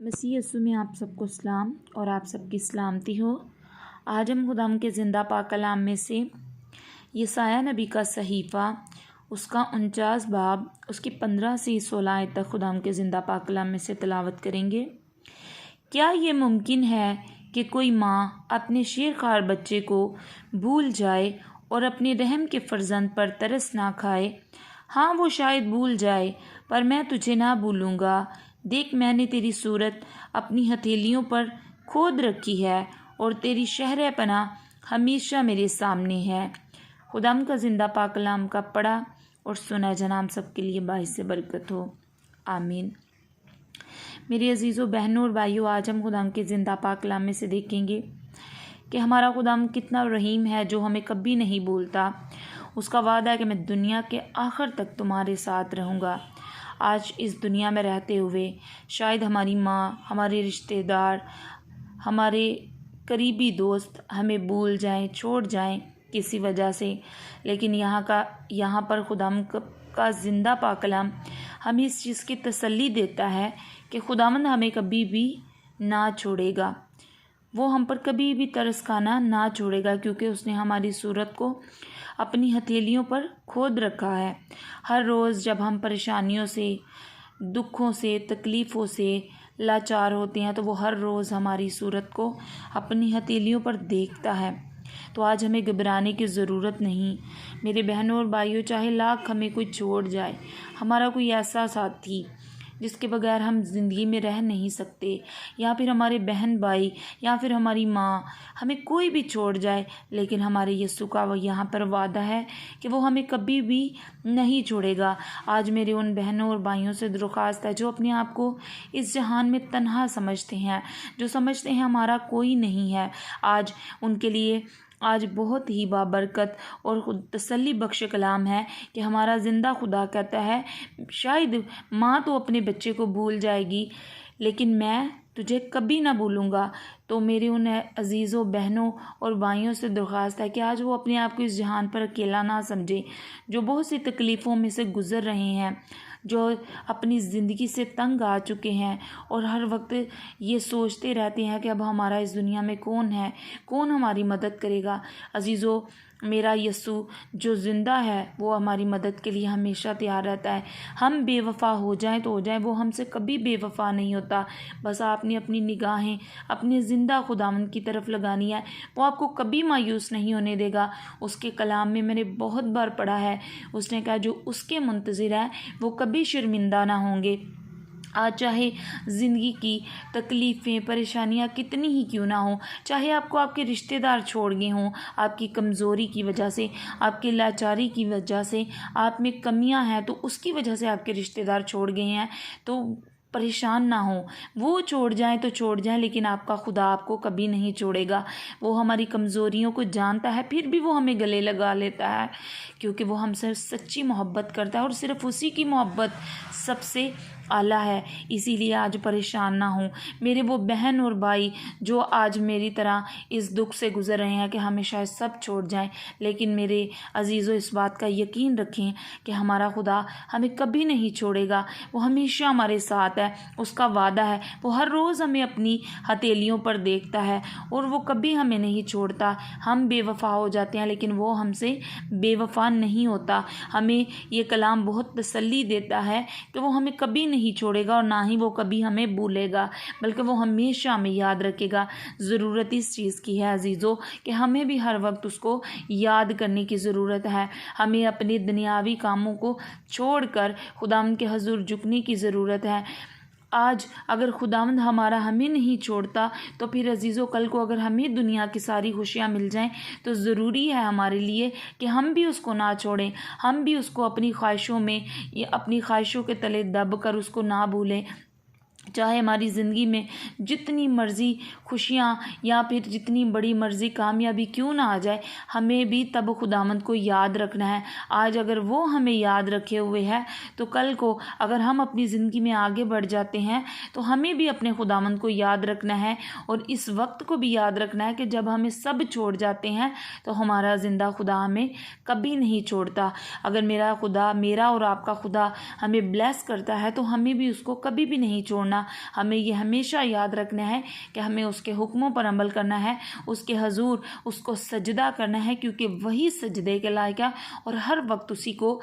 मसीह यस्सु में आप सबको सलाम और आप सबकी सलामती हो। आज हम खुदाम के ज़िंदा पाक कलाम में से यशायाह नबी का सहीफ़ा उसका 49 बाब उसकी 15 से 16 आयत तक खुदाम के ज़िंदा पाक कलाम में से तिलावत करेंगे। क्या ये मुमकिन है कि कोई माँ अपने शेरखार बच्चे को भूल जाए और अपने रहम के फर्जंद पर तरस ना खाए? हाँ, वो शायद भूल जाए, पर मैं तुझे ना भूलूँगा। देख, मैंने तेरी सूरत अपनी हथेलियों पर खोद रखी है और तेरी शहर पनाह हमेशा मेरे सामने है। खुदाम का ज़िंदा पाक कलाम का पढ़ा और सुना जनाब सबके लिए बाइस से बरकत हो। आमीन। मेरे अजीज़ों, बहनों और भाइयों, आज हम खुदाम के ज़िंदा पाक कलाम में से देखेंगे कि हमारा खुदाम कितना रहीम है, जो हमें कभी नहीं भूलता। उसका वादा है कि मैं दुनिया के आखिर तक तुम्हारे साथ रहूँगा। आज इस दुनिया में रहते हुए शायद हमारी माँ, हमारे रिश्तेदार, हमारे करीबी दोस्त हमें भूल जाएं, छोड़ जाएं किसी वजह से, लेकिन यहाँ पर खुदाम का ज़िंदा पाक कलाम हमें इस चीज़ की तसल्ली देता है कि खुदावंद हमें कभी भी ना छोड़ेगा। वो हम पर कभी भी तरस खाना ना छोड़ेगा, क्योंकि उसने हमारी सूरत को अपनी हथेलियों पर खोद रखा है। हर रोज़ जब हम परेशानियों से, दुखों से, तकलीफ़ों से लाचार होते हैं, तो वो हर रोज़ हमारी सूरत को अपनी हथेलियों पर देखता है। तो आज हमें घबराने की ज़रूरत नहीं मेरे बहनों और भाइयों। चाहे लाख हमें कोई छोड़ जाए, हमारा कोई ऐसा साथी जिसके बगैर हम ज़िंदगी में रह नहीं सकते, या फिर हमारे बहन भाई, या फिर हमारी माँ, हमें कोई भी छोड़ जाए, लेकिन हमारे यीशु का वो यहाँ पर वादा है कि वो हमें कभी भी नहीं छोड़ेगा। आज मेरे उन बहनों और भाइयों से दरख्वास्त है जो अपने आप को इस जहान में तन्हा समझते हैं, जो समझते हैं हमारा कोई नहीं है, आज उनके लिए आज बहुत ही बाबरकत और तसल्ली बख्श कलाम है कि हमारा ज़िंदा खुदा कहता है, शायद माँ तो अपने बच्चे को भूल जाएगी, लेकिन मैं तुझे कभी ना भूलूँगा। तो मेरे उन अजीज़ों, बहनों और भाइयों से दरख्वास्त है कि आज वो अपने आप को इस जहान पर अकेला ना समझे, जो बहुत सी तकलीफ़ों में से गुज़र रहे हैं, जो अपनी ज़िंदगी से तंग आ चुके हैं और हर वक्त ये सोचते रहते हैं कि अब हमारा इस दुनिया में कौन है, कौन हमारी मदद करेगा। अजीज़ों, मेरा यीशु जो ज़िंदा है वो हमारी मदद के लिए हमेशा तैयार रहता है। हम बेवफ़ा हो जाएं तो हो जाएं, वो हमसे कभी बेवफ़ा नहीं होता। बस आपने अपनी निगाहें अपने ज़िंदा खुदावंद की तरफ लगानी है, वो आपको कभी मायूस नहीं होने देगा। उसके कलाम में मैंने बहुत बार पढ़ा है, उसने कहा जो उसके मुंतज़िर है वो कभी शर्मिंदा ना होंगे। आज चाहे ज़िंदगी की तकलीफ़ें, परेशानियाँ कितनी ही क्यों ना हो, चाहे आपको आपके रिश्तेदार छोड़ गए हों, आपकी कमज़ोरी की वजह से, आपकी लाचारी की वजह से, आप में कमियां हैं तो उसकी वजह से आपके रिश्तेदार छोड़ गए हैं, तो परेशान ना हो। वो छोड़ जाएं तो छोड़ जाएं, लेकिन आपका खुदा आपको कभी नहीं छोड़ेगा। वो हमारी कमज़ोरियों को जानता है, फिर भी वो हमें गले लगा लेता है, क्योंकि वो हमसे सच्ची मोहब्बत करता है और सिर्फ़ उसी की मोहब्बत सबसे आला है। इसीलिए आज परेशान ना हो मेरे वो बहन और भाई जो आज मेरी तरह इस दुख से गुज़र रहे हैं कि हमें शायद सब छोड़ जाएं, लेकिन मेरे अजीज़ों, इस बात का यकीन रखें कि हमारा खुदा हमें कभी नहीं छोड़ेगा। वो हमेशा हमारे साथ है, उसका वादा है। वो हर रोज़ हमें अपनी हथेलियों पर देखता है और वो कभी हमें नहीं छोड़ता। हम बेवफ़ा हो जाते हैं, लेकिन वो हमसे बेवफ़ा नहीं होता। हमें ये कलाम बहुत तसल्ली देता है कि वो हमें कभी नहीं छोड़ेगा और ना ही वो कभी हमें भूलेगा, बल्कि वो हमेशा हमें याद रखेगा। ज़रूरत इस चीज़ की है अजीज़ों कि हमें भी हर वक्त उसको याद करने की ज़रूरत है। हमें अपने दुनियावी कामों को छोड़कर खुदावंद के हज़ूर झुकने की ज़रूरत है। आज अगर खुदावंद हमारा हमें नहीं छोड़ता, तो फिर अजीज़ों, कल को अगर हमें दुनिया की सारी खुशियाँ मिल जाएं, तो ज़रूरी है हमारे लिए कि हम भी उसको ना छोड़ें, हम भी उसको अपनी ख्वाहिशों में या अपनी ख्वाहिशों के तले दब कर उसको ना भूलें। चाहे हमारी ज़िंदगी में जितनी मर्ज़ी खुशियाँ या फिर जितनी बड़ी मर्ज़ी कामयाबी क्यों ना आ जाए, हमें भी तब खुदावंद को याद रखना है। आज अगर वो हमें याद रखे हुए है, तो कल को अगर हम अपनी ज़िंदगी में आगे बढ़ जाते हैं, तो हमें भी अपने खुदावंद को याद रखना है और इस वक्त को भी याद रखना है कि जब हमें सब छोड़ जाते हैं, तो हमारा ज़िंदा खुदा हमें कभी नहीं छोड़ता। अगर मेरा खुदा, मेरा और आपका खुदा हमें ब्लेस करता है, तो हमें भी उसको कभी भी नहीं छोड़ना छोड़ना। हमें ये हमेशा याद रखना है कि हमें उसके हुक्मों पर अमल करना है, उसके हजूर उसको सजदा करना है, क्योंकि वही सजदे के लायक है, और हर वक्त उसी को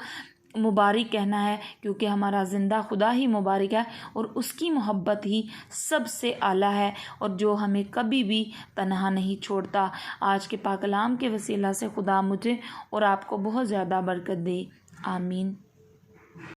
मुबारक कहना है, क्योंकि हमारा ज़िंदा खुदा ही मुबारक है और उसकी मोहब्बत ही सबसे आला है, और जो हमें कभी भी तन्हा नहीं छोड़ता। आज के पाक कलाम के वसीला से खुदा मुझे और आपको बहुत ज़्यादा बरकत दे। आमीन।